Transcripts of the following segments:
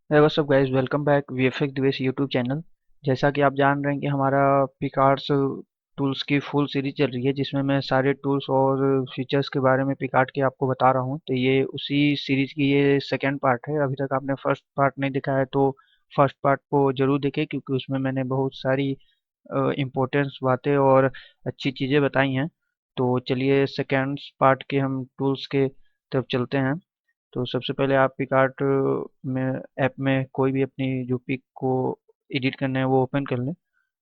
हे what's up guys, welcome back VFX Divesh YouTube channel. जैसा कि आप जान रहे हैं कि हमारा पिकार्ट्स टूल्स की फुल सीरीज चल रही है, जिसमें मैं सारे टूल्स और फीचर्स के बारे में पिकार्ट के आपको बता रहा हूं। तो ये उसी सीरीज की ये सेकंड पार्ट है। अभी तक आपने फर्स्ट पार्ट नहीं देखा है तो फर्स्ट पार्ट को जरूर देखें, क्योंकि उसमें मैंने बहुत सारी इम्पोर्टेंस बातें और अच्छी चीज़ें बताई हैं। तो चलिए सेकेंड पार्ट के हम टूल्स के तरफ चलते हैं। तो सबसे पहले आप पिकार्ट में ऐप में कोई भी अपनी जो पिक को एडिट करना है वो ओपन कर लें।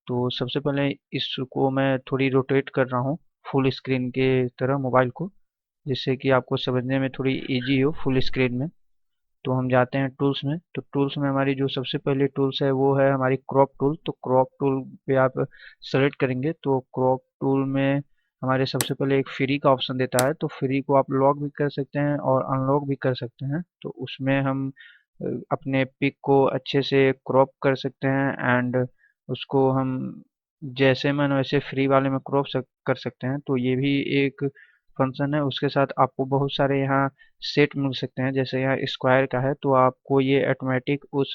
तो सबसे पहले इसको मैं थोड़ी रोटेट कर रहा हूँ फुल स्क्रीन के तरह मोबाइल को, जिससे कि आपको समझने में थोड़ी इजी हो फुल स्क्रीन में। तो हम जाते हैं टूल्स में। तो टूल्स में हमारी जो सबसे पहले टूल्स है वो है हमारी क्रॉप टूल। तो क्रॉप टूल पे आप सेलेक्ट करेंगे तो क्रॉप टूल में हमारे सबसे पहले एक फ्री का ऑप्शन देता है। तो फ्री को आप लॉक भी कर सकते हैं और अनलॉक भी कर सकते हैं। तो उसमें हम अपने पिक को अच्छे से क्रॉप कर सकते हैं एंड उसको हम जैसे मन वैसे फ्री वाले में कर सकते हैं। तो ये भी एक फंक्शन है। उसके साथ आपको बहुत सारे यहाँ सेट मिल सकते हैं। जैसे यहाँ स्क्वायर का है तो आपको ये ऑटोमेटिक उस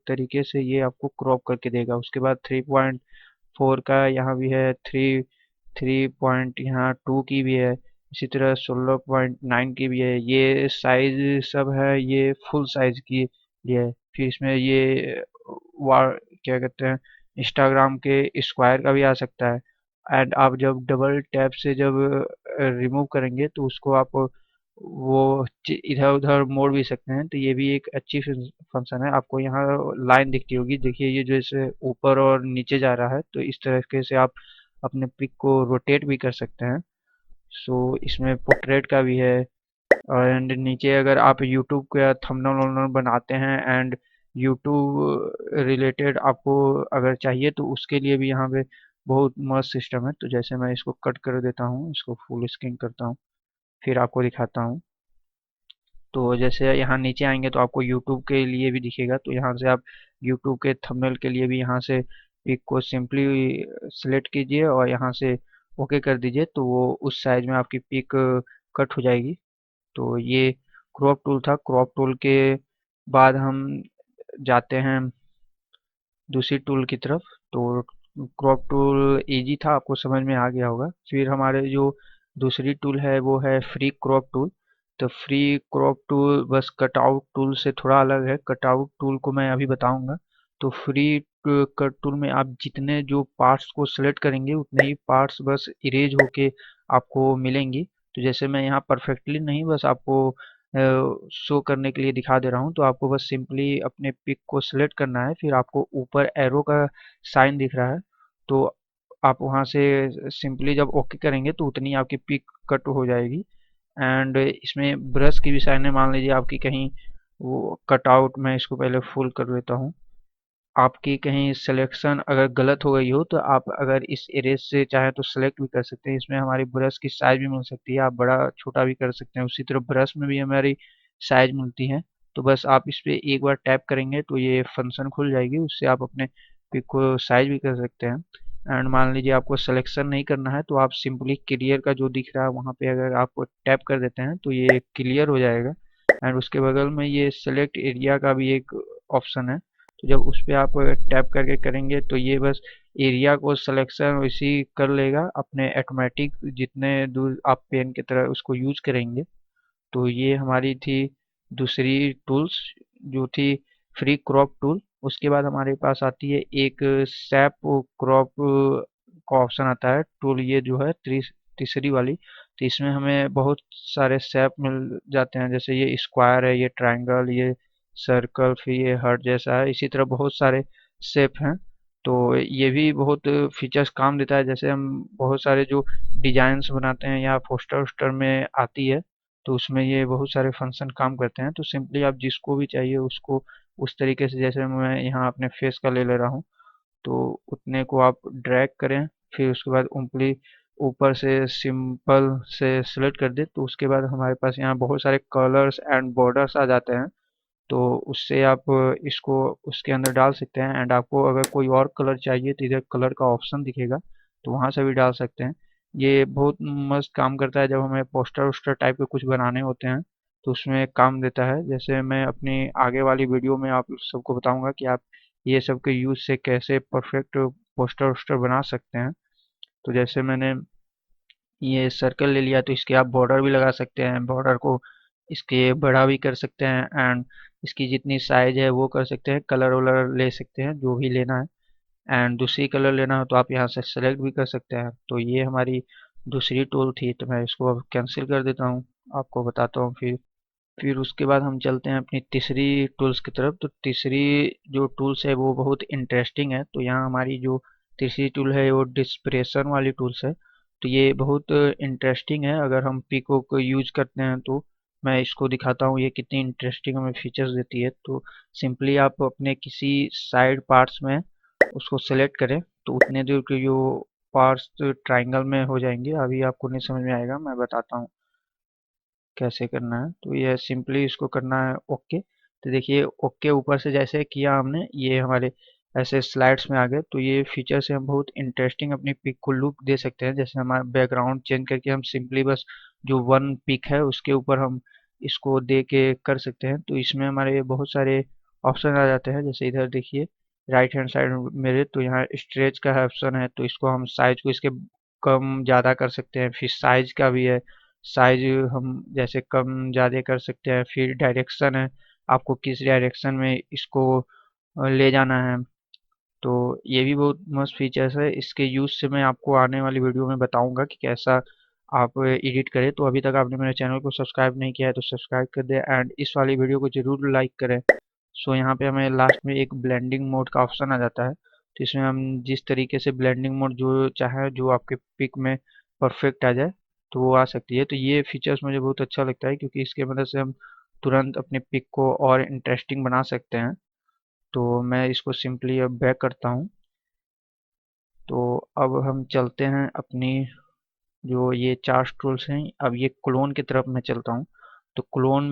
तरीके से ये आपको क्रॉप करके देगा। उसके बाद 3.4 का यहाँ भी है, 3 पॉइंट यहाँ 2 की भी है, इसी तरह 16.9 की भी है। ये साइज सब है, ये फुल साइज की लिए है। फिर इसमें ये वार क्या कहते हैं, इंस्टाग्राम के स्क्वायर का भी आ सकता है। एंड आप जब डबल टैप से जब रिमूव करेंगे तो उसको आप वो इधर उधर मोड़ भी सकते हैं। तो ये भी एक अच्छी फंक्शन है। आपको यहाँ लाइन दिखती होगी, देखिए ये जैसे ऊपर और नीचे जा रहा है, तो इस तरीके से आप अपने पिक को रोटेट भी कर सकते हैं। सो इसमें पोर्ट्रेट का भी है। एंड नीचे अगर आप यूट्यूब का थंबनेल वंबनेल बनाते हैं एंड यूट्यूब रिलेटेड आपको अगर चाहिए तो उसके लिए भी यहाँ पे बहुत मस्त सिस्टम है। तो जैसे मैं इसको कट कर देता हूँ, इसको फुल स्क्रीन करता हूँ, फिर आपको दिखाता हूँ। तो जैसे यहाँ नीचे आएंगे तो आपको यूट्यूब के लिए भी दिखेगा। तो यहाँ से आप यूट्यूब के थंबनेल के लिए भी यहाँ से पिक को सिंपली सिलेक्ट कीजिए और यहाँ से ओके कर दीजिए, तो वो उस साइज में आपकी पिक कट हो जाएगी। तो ये क्रॉप टूल था। क्रॉप टूल के बाद हम जाते हैं दूसरी टूल की तरफ। तो क्रॉप टूल इजी था, आपको समझ में आ गया होगा। फिर हमारे जो दूसरी टूल है वो है फ्री क्रॉप टूल। तो फ्री क्रॉप टूल बस कटआउट टूल से थोड़ा अलग है। कटआउट टूल को मैं अभी बताऊंगा। तो फ्री कट टूल में आप जितने जो पार्ट्स को सेलेक्ट करेंगे उतने ही पार्ट्स बस इरेज होके आपको मिलेंगी। तो जैसे मैं यहाँ परफेक्टली नहीं, बस आपको शो करने के लिए दिखा दे रहा हूँ। तो आपको बस सिंपली अपने पिक को सिलेक्ट करना है, फिर आपको ऊपर एरो का साइन दिख रहा है। तो आप वहाँ से सिंपली जब ओके करेंगे तो उतनी आपकी पिक कट हो जाएगी। एंड इसमें ब्रश की भी साइन है। मान लीजिए आपकी कहीं वो कट आउट, मैं इसको पहले फुल कर देता हूँ। आपकी कहीं सिलेक्शन अगर गलत हो गई हो तो आप अगर इस इरेज से चाहे तो सेलेक्ट भी कर सकते हैं। इसमें हमारी ब्रश की साइज भी मिल सकती है, आप बड़ा छोटा भी कर सकते हैं। उसी तरह ब्रश में भी हमारी साइज मिलती है। तो बस आप इस पे एक बार टैप करेंगे तो ये फंक्शन खुल जाएगी, उससे आप अपने पिक को साइज भी कर सकते हैं। एंड मान लीजिए आपको सिलेक्शन नहीं करना है तो आप सिंपली क्लियर का जो दिख रहा है वहाँ पे अगर आप टैप कर देते हैं तो ये क्लियर हो जाएगा। एंड उसके बगल में ये सेलेक्ट एरिया का भी एक ऑप्शन है। तो जब उस पे आप टैप करके करेंगे तो ये बस एरिया को सिलेक्शन वैसी कर लेगा अपने ऑटोमेटिक, जितने दूर आप पेन की तरह उसको यूज करेंगे। तो ये हमारी थी दूसरी टूल्स, जो थी फ्री क्रॉप टूल। उसके बाद हमारे पास आती है एक सैप क्रॉप का ऑप्शन आता है टूल, ये जो है तीसरी वाली। तो इसमें हमें बहुत सारे सैप मिल जाते हैं। जैसे ये स्क्वायर है, ये ट्रायंगल, ये सर्कल, फिर ये हार्ट जैसा है। इसी तरह बहुत सारे शेप हैं। तो ये भी बहुत फीचर्स काम देता है। जैसे हम बहुत सारे जो डिजाइन्स बनाते हैं या पोस्टर वोस्टर में आती है, तो उसमें ये बहुत सारे फंक्शन काम करते हैं। तो सिंपली आप जिसको भी चाहिए उसको उस तरीके से, जैसे मैं यहाँ अपने फेस का ले ले रहा हूँ, तो उतने को आप ड्रैग करें। फिर उसके बाद उंगली ऊपर से सिंपल से सिलेक्ट कर दे तो उसके बाद हमारे पास यहाँ बहुत सारे कलर्स एंड बॉर्डर्स आ जाते हैं। तो उससे आप इसको उसके अंदर डाल सकते हैं। एंड आपको अगर कोई और कलर चाहिए तो इधर कलर का ऑप्शन दिखेगा, तो वहाँ से भी डाल सकते हैं। ये बहुत मस्त काम करता है जब हमें पोस्टर वोस्टर टाइप के कुछ बनाने होते हैं। तो उसमें काम देता है। जैसे मैं अपनी आगे वाली वीडियो में आप सबको बताऊंगा कि आप ये सब के यूज से कैसे परफेक्ट पोस्टर वोस्टर बना सकते हैं। तो जैसे मैंने ये सर्कल ले लिया, तो इसके आप बॉर्डर भी लगा सकते हैं, बॉर्डर को इसके बड़ा भी कर सकते हैं, एंड इसकी जितनी साइज है वो कर सकते हैं, कलर वलर ले सकते हैं जो भी लेना है। एंड दूसरी कलर लेना हो तो आप यहाँ से सेलेक्ट भी कर सकते हैं। तो ये हमारी दूसरी टूल थी, तो मैं इसको अब कैंसिल कर देता हूँ, आपको बताता हूँ फिर उसके बाद हम चलते हैं अपनी तीसरी टूल्स की तरफ। तो तीसरी जो टूल्स है वो बहुत इंटरेस्टिंग है। तो यहाँ हमारी जो तीसरी टूल है वो डिस्प्रेशन वाली टूल्स है। तो ये बहुत इंटरेस्टिंग है, अगर हम पिको को यूज करते हैं तो मैं इसको दिखाता हूँ ये कितनी इंटरेस्टिंग हमें फीचर्स देती है। तो सिंपली आप अपने किसी साइड पार्ट्स में उसको सेलेक्ट करें, तो उतने दूर के जो पार्ट्स ट्राइंगल में हो जाएंगे। अभी आपको नहीं समझ में आएगा, मैं बताता हूँ कैसे करना है। तो ये सिंपली इसको करना है ओके। तो देखिए ओके ऊपर से जैसे किया हमने, ये हमारे ऐसे स्लाइड्स में आ गए। तो ये फीचर से हम बहुत इंटरेस्टिंग अपनी पिक को लुक दे सकते हैं। जैसे हमारा बैकग्राउंड चेंज करके हम सिंपली बस जो वन पिक है उसके ऊपर हम इसको दे के कर सकते हैं। तो इसमें हमारे बहुत सारे ऑप्शन आ जाते हैं। जैसे इधर देखिए राइट हैंड साइड मेरे, तो यहाँ स्ट्रेच का है ऑप्शन है, तो इसको हम साइज को इसके कम ज़्यादा कर सकते हैं। फिर साइज का भी है, साइज हम जैसे कम ज़्यादा कर सकते हैं। फिर डायरेक्शन है, आपको किस डायरेक्शन में इसको ले जाना है। तो ये भी बहुत मस्त फीचर्स है। इसके यूज से मैं आपको आने वाली वीडियो में बताऊंगा कि कैसा आप एडिट करें। तो अभी तक आपने मेरे चैनल को सब्सक्राइब नहीं किया है तो सब्सक्राइब कर दें, एंड इस वाली वीडियो को जरूर लाइक करें। सो यहाँ पे हमें लास्ट में एक ब्लेंडिंग मोड का ऑप्शन आ जाता है। तो इसमें हम जिस तरीके से ब्लेंडिंग मोड जो चाहे जो आपके पिक में परफेक्ट आ जाए तो वो आ सकती है। तो ये फीचर्स मुझे बहुत अच्छा लगता है, क्योंकि इसके मदद से हम तुरंत अपने पिक को और इंटरेस्टिंग बना सकते हैं। तो मैं इसको सिंपली अब बैक करता हूँ। तो अब हम चलते हैं अपनी जो ये चार टूल्स हैं, अब ये क्लोन की तरफ मैं चलता हूँ। तो क्लोन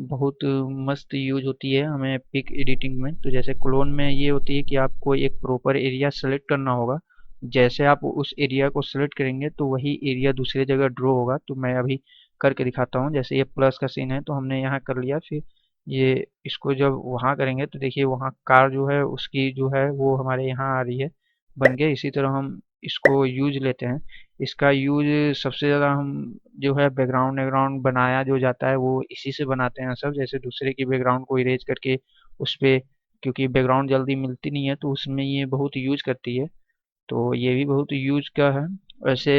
बहुत मस्त यूज होती है हमें पिक एडिटिंग में। तो जैसे क्लोन में ये होती है कि आपको एक प्रॉपर एरिया सेलेक्ट करना होगा। जैसे आप उस एरिया को सेलेक्ट करेंगे तो वही एरिया दूसरी जगह ड्रॉ होगा। तो मैं अभी करके दिखाता हूँ। जैसे ये प्लस का सीन है तो हमने यहाँ कर लिया, फिर ये इसको जब वहाँ करेंगे तो देखिए वहाँ कार जो है उसकी जो है वो हमारे यहाँ आ रही है बन के। इसी तरह हम इसको यूज लेते हैं। इसका यूज सबसे ज़्यादा हम जो है बैकग्राउंड वैकग्राउंड बनाया जो जाता है वो इसी से बनाते हैं सब। जैसे दूसरे की बैकग्राउंड को इरेज करके उस पे, क्योंकि बैकग्राउंड जल्दी मिलती नहीं है तो उसमें ये बहुत यूज करती है। तो ये भी बहुत यूज का है। वैसे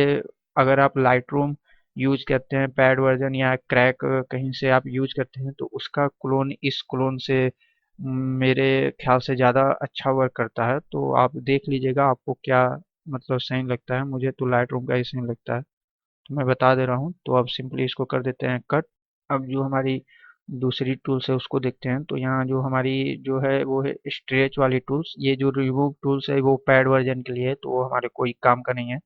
अगर आप लाइट रूम यूज करते हैं पैड वर्जन या क्रैक कहीं से आप यूज करते हैं तो उसका क्लोन इस क्लोन से मेरे ख्याल से ज़्यादा अच्छा वर्क करता है। तो आप देख लीजिएगा आपको क्या मतलब सही लगता है। मुझे तो लाइट रूम का ही सही लगता है, तो मैं बता दे रहा हूँ। तो अब सिंपली इसको कर देते हैं कट। अब जो हमारी दूसरी टूल्स है उसको देखते हैं। तो यहाँ जो हमारी जो है वो है स्ट्रेच वाली टूल्स। ये जो रिमूव टूल्स है वो पैड वर्जन के लिए है, तो वो हमारे कोई काम का नहीं है।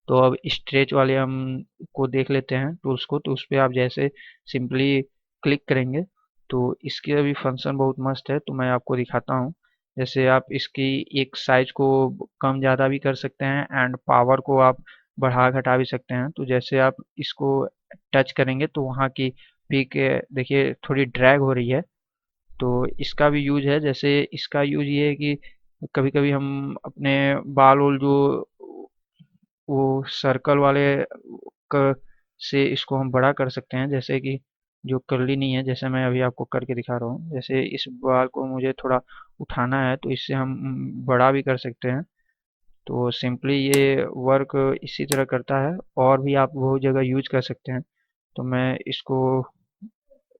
तो अब स्ट्रेच वाले हम को देख लेते हैं टूल्स को। तो उस पर आप जैसे सिंपली क्लिक करेंगे तो इसके भी फंक्शन बहुत मस्त है, तो मैं आपको दिखाता हूँ। जैसे आप इसकी एक साइज को कम ज़्यादा भी कर सकते हैं, एंड पावर को आप बढ़ा घटा भी सकते हैं। तो जैसे आप इसको टच करेंगे तो वहाँ की पिक देखिए थोड़ी ड्रैग हो रही है। तो इसका भी यूज है। जैसे इसका यूज ये है कि कभी कभी हम अपने बाल वाल जो वो सर्कल वाले क से इसको हम बड़ा कर सकते हैं। जैसे कि जो कर्ली नहीं है, जैसे मैं अभी आपको करके दिखा रहा हूँ। जैसे इस बाल को मुझे थोड़ा उठाना है तो इससे हम बड़ा भी कर सकते हैं। तो सिंपली ये वर्क इसी तरह करता है, और भी आप बहुत जगह यूज कर सकते हैं। तो मैं इसको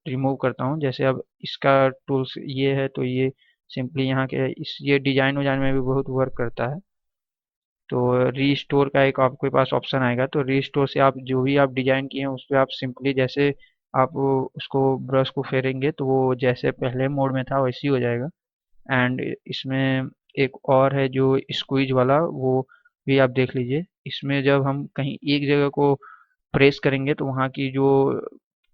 रिमूव करता हूँ। जैसे अब इसका टूल्स ये है, तो ये सिंपली यहाँ के इस ये डिजाइन विजाइन में भी बहुत वर्क करता है। तो रीस्टोर का एक आपके पास ऑप्शन आएगा। तो रीस्टोर से आप जो भी आप डिजाइन किए हैं उस पर आप सिंपली जैसे आप उसको ब्रश को फेरेंगे तो वो जैसे पहले मोड में था वैसे ही हो जाएगा। एंड इसमें एक और है जो स्क्वीज वाला, वो भी आप देख लीजिए। इसमें जब हम कहीं एक जगह को प्रेस करेंगे तो वहाँ की जो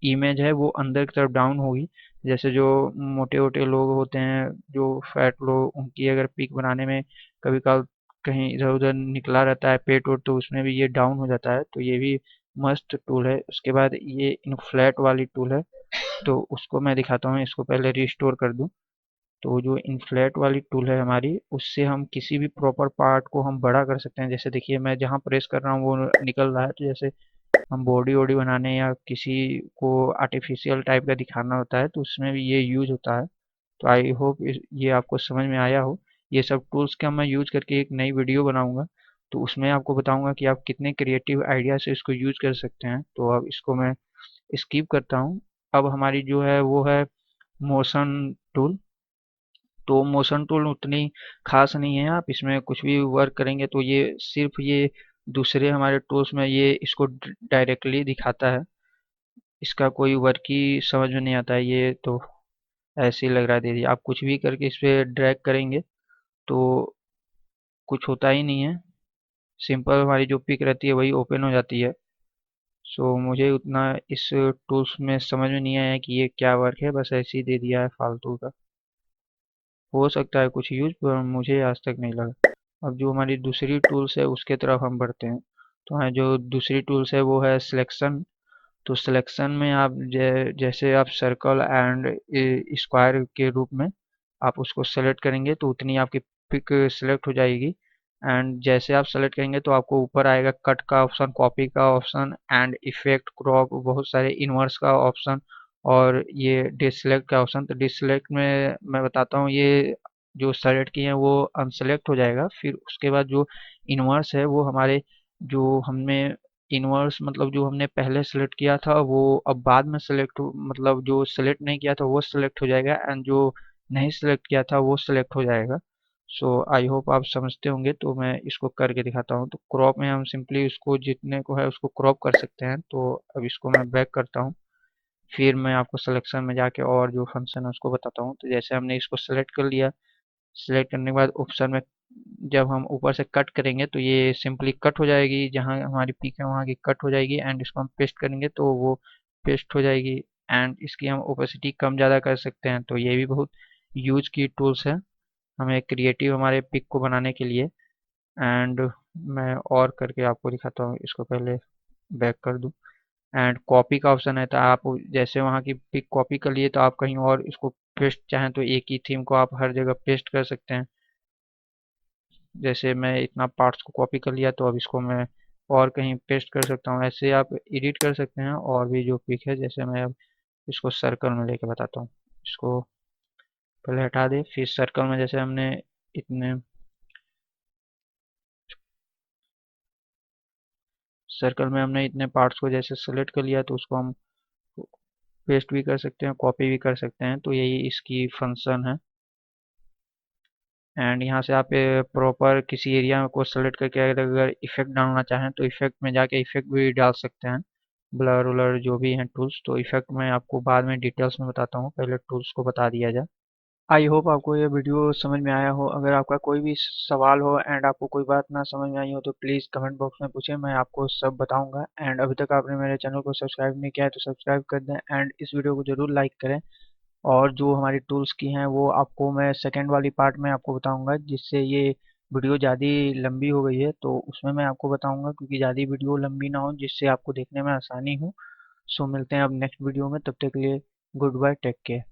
इमेज है वो अंदर की तरफ डाउन होगी। जैसे जो मोटे मोटे लोग होते हैं, जो फैट लोग, उनकी अगर पिक बनाने में कभी कभार कहीं इधर उधर निकला रहता है पेट वोट, तो उसमें भी ये डाउन हो जाता है। तो ये भी मस्त टूल है। उसके बाद ये इनफ्लैट वाली टूल है। तो उसको मैं दिखाता हूँ। इसको पहले रिस्टोर कर दूँ। तो जो इन्फ्लेट वाली टूल है हमारी, उससे हम किसी भी प्रॉपर पार्ट को हम बड़ा कर सकते हैं। जैसे देखिए मैं जहाँ प्रेस कर रहा हूँ वो निकल रहा है। तो जैसे हम बॉडी वॉडी बनाने या किसी को आर्टिफिशियल टाइप का दिखाना होता है तो उसमें भी ये यूज होता है। तो आई होप ये आपको समझ में आया हो। ये सब टूल्स का मैं यूज करके एक नई वीडियो बनाऊंगा। तो उसमें आपको बताऊंगा कि आप कितने क्रिएटिव आइडिया से इसको यूज कर सकते हैं। तो अब इसको मैं स्किप करता हूँ। अब हमारी जो है वो है मोशन टूल। तो मोशन टूल उतनी खास नहीं है। आप इसमें कुछ भी वर्क करेंगे तो ये सिर्फ ये दूसरे हमारे टूल्स में ये इसको डायरेक्टली दिखाता है। इसका कोई वर्क ही समझ में नहीं आता है। ये तो ऐसे ही लग रहा है दीदी। आप कुछ भी करके इस पे ड्रैग करेंगे तो कुछ होता ही नहीं है। सिंपल हमारी जो पिक रहती है वही ओपन हो जाती है। सो मुझे उतना इस टूल्स में समझ में नहीं आया कि ये क्या वर्क है। बस ऐसे ही दे दिया है फालतू का। हो सकता है कुछ यूज, पर मुझे आज तक नहीं लगा। अब जो हमारी दूसरी टूल्स है उसके तरफ हम बढ़ते हैं। तो हमारी जो दूसरी टूल्स है वो है सिलेक्शन। तो सिलेक्शन में आप जैसे आप सर्कल एंड स्क्वायर के रूप में आप उसको सेलेक्ट करेंगे तो उतनी आपकी पिक सेलेक्ट हो जाएगी। एंड जैसे आप सेलेक्ट करेंगे तो आपको ऊपर आएगा कट का ऑप्शन, कॉपी का ऑप्शन एंड इफेक्ट, क्रॉप, बहुत सारे इन्वर्स का ऑप्शन और ये डिसलेक्ट का ऑप्शन। तो डिसलेक्ट में मैं बताता हूँ, ये जो सेलेक्ट किए हैं वो अनसेलेक्ट हो जाएगा। फिर उसके बाद जो इन्वर्स है वो हमारे जो हमने इन्वर्स मतलब जो हमने पहले सेलेक्ट किया था वो अब बाद में सेलेक्ट, मतलब जो सेलेक्ट नहीं किया था वो सेलेक्ट हो जाएगा एंड जो नहीं सेलेक्ट किया था वो सेलेक्ट हो जाएगा। सो आई होप आप समझते होंगे। तो मैं इसको करके दिखाता हूँ। तो क्रॉप में हम सिंपली उसको जितने को है उसको क्रॉप कर सकते हैं। तो अब इसको मैं बैक करता हूँ। फिर मैं आपको सिलेक्शन में जाके और जो फंक्शन है उसको बताता हूँ। तो जैसे हमने इसको सेलेक्ट कर लिया, सेलेक्ट करने के बाद ऑप्शन में जब हम ऊपर से कट करेंगे तो ये सिंपली कट हो जाएगी। जहाँ हमारी पिक है वहाँ की कट हो जाएगी एंड इसको हम पेस्ट करेंगे तो वो पेस्ट हो जाएगी। एंड इसकी हम ओपेसिटी कम ज़्यादा कर सकते हैं। तो ये भी बहुत यूज की टूल्स है हमें क्रिएटिव हमारे पिक को बनाने के लिए। एंड मैं और करके आपको दिखाता हूँ। इसको पहले बैक कर दूँ। एंड कॉपी का ऑप्शन है। तो आप जैसे वहाँ की पिक कॉपी कर लिए तो आप कहीं और इसको पेस्ट चाहें तो एक ही थीम को आप हर जगह पेस्ट कर सकते हैं। जैसे मैं इतना पार्ट्स को कॉपी कर लिया तो अब इसको मैं और कहीं पेस्ट कर सकता हूँ। ऐसे आप एडिट कर सकते हैं और भी जो पिक है। जैसे मैं अब इसको सर्कल में लेके बताता हूँ। इसको पहले हटा दे। फिर सर्कल में जैसे हमने इतने सर्कल में हमने इतने पार्ट्स को जैसे सेलेक्ट कर लिया तो उसको हम पेस्ट भी कर सकते हैं, कॉपी भी कर सकते हैं। तो यही इसकी फंक्शन है। एंड यहाँ से आप प्रॉपर किसी एरिया को सेलेक्ट करके अगर इफेक्ट डालना चाहें तो इफेक्ट में जाके इफेक्ट भी डाल सकते हैं। ब्लर उलर जो भी हैं टूल्स। तो इफेक्ट मैं आपको बाद में डिटेल्स में बताता हूँ, पहले टूल्स को बता दिया जाए। आई होप आपको ये वीडियो समझ में आया हो। अगर आपका कोई भी सवाल हो एंड आपको कोई बात ना समझ में आई हो तो प्लीज़ कमेंट बॉक्स में पूछें, मैं आपको सब बताऊंगा। एंड अभी तक आपने मेरे चैनल को सब्सक्राइब नहीं किया है तो सब्सक्राइब कर दें एंड इस वीडियो को ज़रूर लाइक करें। और जो हमारी टूल्स की हैं वो आपको मैं सेकंड वाली पार्ट में आपको बताऊंगा, जिससे ये वीडियो ज़्यादा लंबी हो गई है तो उसमें मैं आपको बताऊंगा, क्योंकि ज़्यादा वीडियो लंबी ना हो जिससे आपको देखने में आसानी हो। सो मिलते हैं अब नेक्स्ट वीडियो में। तब तक के लिए गुड बाय, टेक केयर।